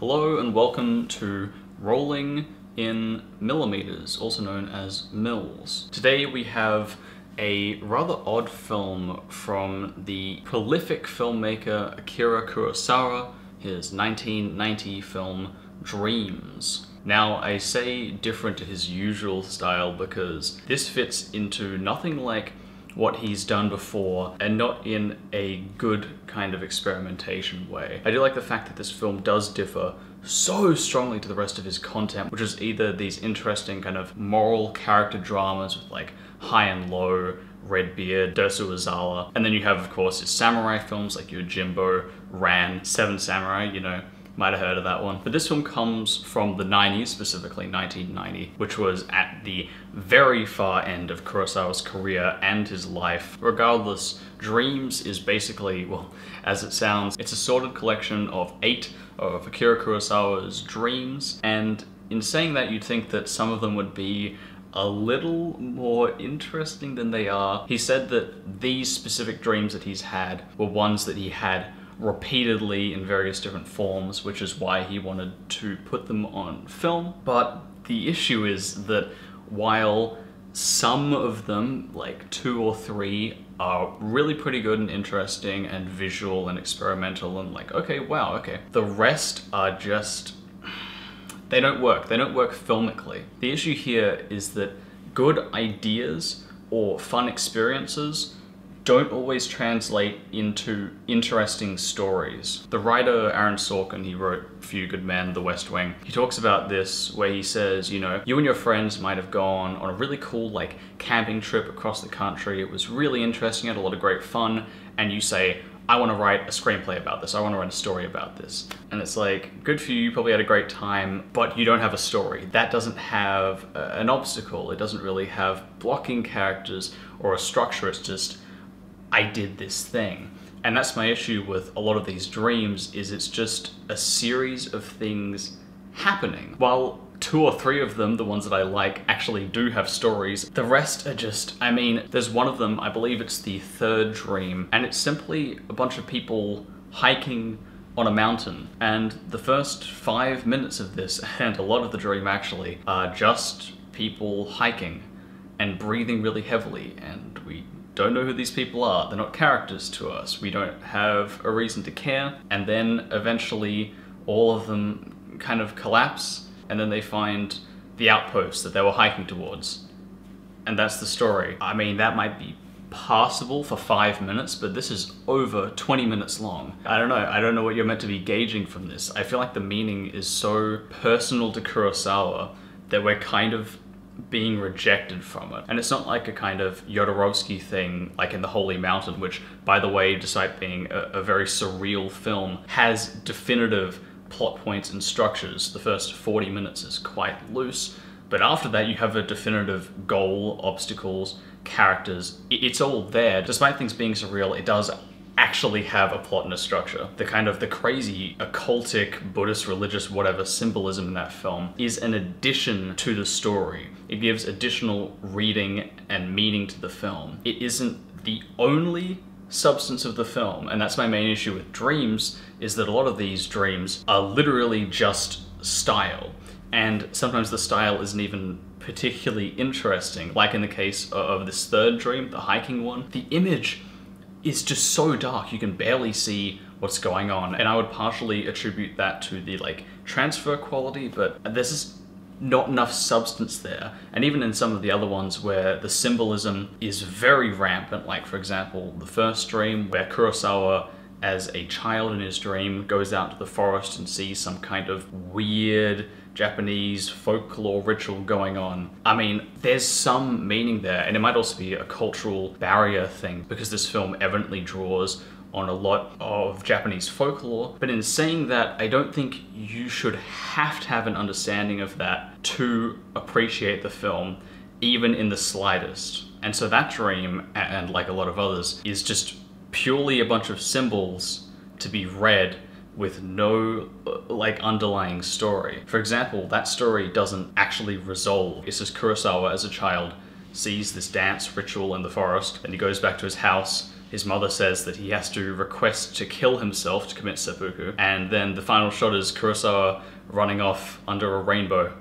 Hello and welcome to Rolling in Millimeters, also known as Mills. Today we have a rather odd film from the prolific filmmaker Akira Kurosawa, his 1990 film Dreams. Now, I say different to his usual style because this fits into nothing like what he's done before, and not in a good kind of experimentation way. I do like the fact that this film does differ so strongly to the rest of his content, which is either these interesting kind of moral character dramas with like High and Low, Redbeard, Dersu Ozawa, and then you have, of course, his samurai films like Yojimbo, Ran, Seven Samurai, you know, might have heard of that one. But this film comes from the 90s, specifically 1990, which was at the very far end of Kurosawa's career and his life. Regardless, Dreams is basically, well, as it sounds, it's a sorted collection of 8 of Akira Kurosawa's dreams, and in saying that, you'd think that some of them would be a little more interesting than they are. He said that these specific dreams that he's had were ones that he had repeatedly in various different forms, which is why he wanted to put them on film. But the issue is that while some of them, like 2 or 3, are really pretty good and interesting and visual and experimental and like, okay, wow, okay, the rest are just, they don't work filmically. The issue here is that good ideas or fun experiences don't always translate into interesting stories. The writer Aaron Sorkin, he wrote Few Good Men, The West Wing, he talks about this where he says, you know, you and your friends might have gone on a really cool like camping trip across the country. It was really interesting, had a lot of great fun, and you say, I want to write a screenplay about this, I want to write a story about this. And it's like, good for you, you probably had a great time, but you don't have a story. That doesn't have an obstacle, it doesn't really have blocking characters or a structure, it's just, I did this thing. And that's my issue with a lot of these dreams, is it's just a series of things happening. While 2 or 3 of them, the ones that I like, actually do have stories, the rest are just, I mean, there's one of them, I believe it's the 3rd dream, and it's simply a bunch of people hiking on a mountain. And the first 5 minutes of this, and a lot of the dream actually, are just people hiking and breathing really heavily, and we don't know who these people are. They're not characters to us. We don't have a reason to care. And then eventually all of them kind of collapse, and then they find the outpost that they were hiking towards. And that's the story. I mean, that might be passable for 5 minutes, but this is over 20 minutes long. I don't know what you're meant to be gauging from this. I feel like the meaning is so personal to Kurosawa that we're kind of being rejected from it. And it's not like a kind of Jodorowsky thing like in The Holy Mountain, which, by the way, despite being a very surreal film, has definitive plot points and structures. The first 40 minutes is quite loose, but after that you have a definitive goal, obstacles, characters. It's all there. Despite things being surreal, it does actually have a plot and a structure. The kind of the crazy occultic, Buddhist, religious, whatever symbolism in that film is an addition to the story. It gives additional reading and meaning to the film. It isn't the only substance of the film, and that's my main issue with Dreams, is that a lot of these dreams are literally just style, and sometimes the style isn't even particularly interesting. Like in the case of this 3rd dream, the hiking one, the image is just so dark you can barely see what's going on, and I would partially attribute that to the like transfer quality, but there's just not enough substance there. And even in some of the other ones where the symbolism is very rampant, like for example the 1st dream where Kurosawa as a child in his dream goes out to the forest and sees some kind of weird Japanese folklore ritual going on. I mean, there's some meaning there, and it might also be a cultural barrier thing because this film evidently draws on a lot of Japanese folklore. But in saying that, I don't think you should have to have an understanding of that to appreciate the film, even in the slightest. And so that dream, and like a lot of others, is just purely a bunch of symbols to be read with no like underlying story. For example, that story doesn't actually resolve. It's just Kurosawa as a child sees this dance ritual in the forest, and he goes back to his house, his mother says that he has to request to kill himself to commit seppuku, and then the final shot is Kurosawa running off under a rainbow.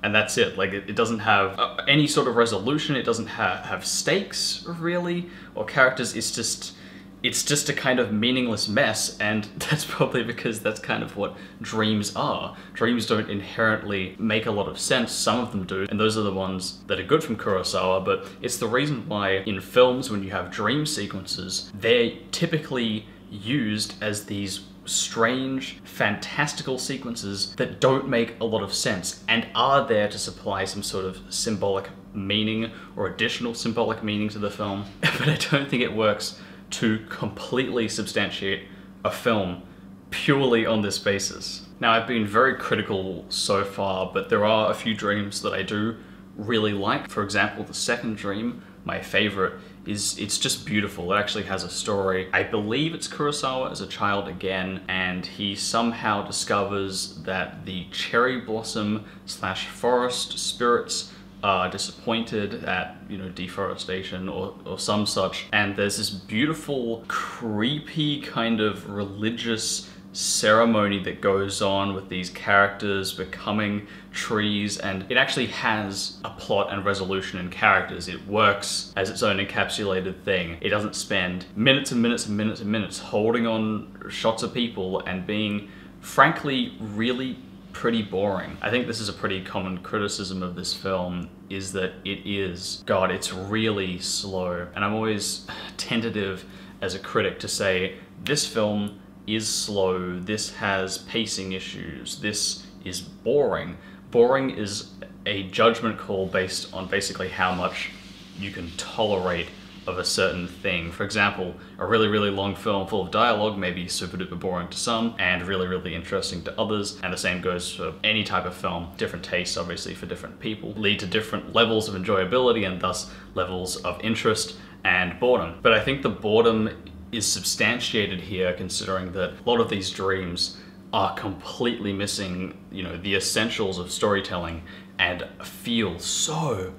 And that's it. Like, it doesn't have any sort of resolution, it doesn't have stakes, really, or characters. It's just a kind of meaningless mess, and that's probably because that's kind of what dreams are. Dreams don't inherently make a lot of sense, some of them do, and those are the ones that are good from Kurosawa, but it's the reason why in films, when you have dream sequences, they're typically used as these strange, fantastical sequences that don't make a lot of sense and are there to supply some sort of symbolic meaning or additional symbolic meaning to the film, but I don't think it works to completely substantiate a film purely on this basis. Now, I've been very critical so far, but there are a few dreams that I do really like. For example, the second dream, my favorite, it's just beautiful. It actually has a story. I believe it's Kurosawa as a child again, and he somehow discovers that the cherry blossom / forest spirits are disappointed at, you know, deforestation or some such, and there's this beautiful, creepy kind of religious ceremony that goes on with these characters becoming trees, and it actually has a plot and resolution and characters. It works as its own encapsulated thing. It doesn't spend minutes and minutes and minutes and minutes holding on shots of people and being, frankly, really pretty boring. I think this is a pretty common criticism of this film, is that it's really slow. And I'm always tentative as a critic to say, this film is slow, this has pacing issues, this is boring. Boring is a judgment call based on basically how much you can tolerate of a certain thing. For example, a really, really long film full of dialogue may be super duper boring to some and really, really interesting to others, and the same goes for any type of film. Different tastes, obviously, for different people lead to different levels of enjoyability and thus levels of interest and boredom. But I think the boredom is substantiated here, considering that a lot of these dreams are completely missing, you know, the essentials of storytelling and feel so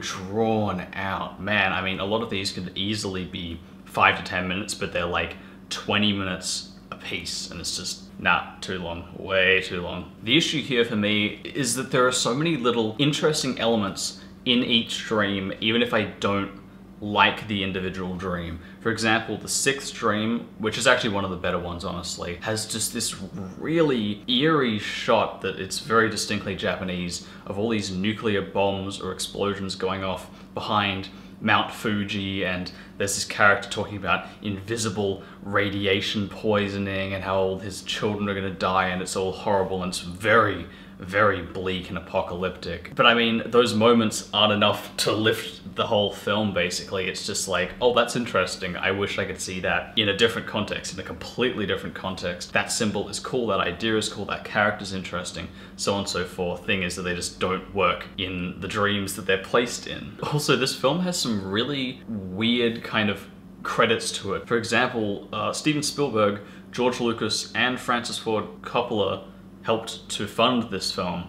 drawn out. Man, I mean, a lot of these could easily be 5 to 10 minutes, but they're like 20 minutes a piece, and it's just, nah, too long, way too long. The issue here for me is that there are so many little interesting elements in each dream, even if I don't like the individual dream. For example, the sixth dream, which is actually one of the better ones, honestly, has just this really eerie shot that it's very distinctly Japanese of all these nuclear bombs or explosions going off behind Mount Fuji, and there's this character talking about invisible radiation poisoning and how all his children are gonna die, and it's all horrible, and it's very, very bleak and apocalyptic. But I mean, those moments aren't enough to lift the whole film, basically. It's just like, oh, that's interesting. I wish I could see that in a different context, in a completely different context. That symbol is cool, that idea is cool, that character's interesting, so on and so forth. Thing is that they just don't work in the dreams that they're placed in. Also, this film has some really weird kind of credits to it. For example, Steven Spielberg, George Lucas, and Francis Ford Coppola helped to fund this film,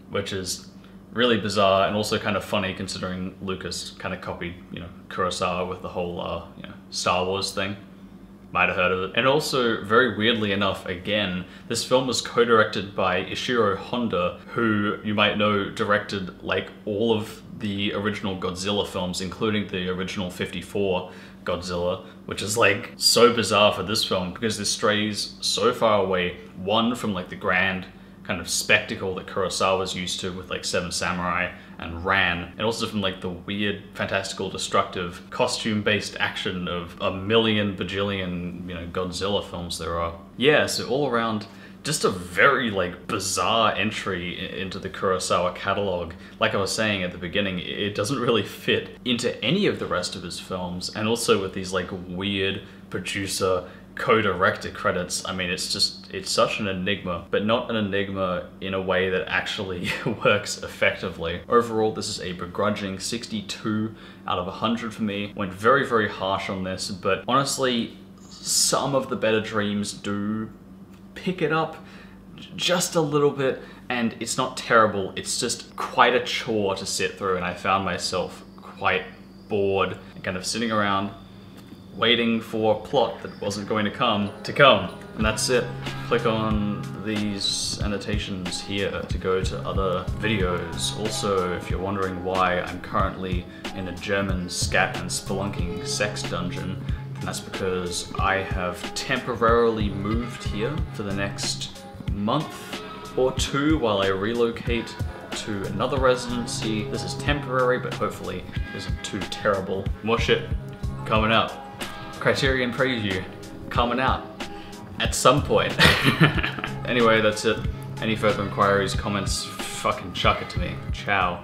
which is really bizarre and also kind of funny considering Lucas kind of copied, you know, Kurosawa with the whole, you know, Star Wars thing. Might have heard of it. And also, very weirdly enough, again, this film was co-directed by Ishiro Honda, who you might know directed like all of the original Godzilla films, including the original 54 Godzilla, which is like so bizarre for this film because this strays so far away, one, from like the grand kind of spectacle that Kurosawa's used to with like Seven Samurai and Ran, and also from like the weird, fantastical, destructive, costume-based action of a million bajillion, you know, Godzilla films there are. Yeah, so all around, just a very like bizarre entry into the Kurosawa catalog. Like I was saying at the beginning, it doesn't really fit into any of the rest of his films, and also with these like weird producer co-director credits. I mean, it's such an enigma, but not an enigma in a way that actually works effectively. Overall, this is a begrudging 62 out of 100 for me. Went very, very harsh on this, but honestly, some of the better dreams do pick it up just a little bit, and it's not terrible. It's just quite a chore to sit through, and I found myself quite bored and kind of sitting around waiting for a plot that wasn't going to come. And that's it. Click on these annotations here to go to other videos. Also, if you're wondering why I'm currently in a German scat and spelunking sex dungeon, then that's because I have temporarily moved here for the next month or two while I relocate to another residency. This is temporary, but hopefully isn't too terrible. More shit coming out. Criterion Preview coming out at some point. Anyway, that's it. Any further inquiries, comments, fucking chuck it to me. Ciao.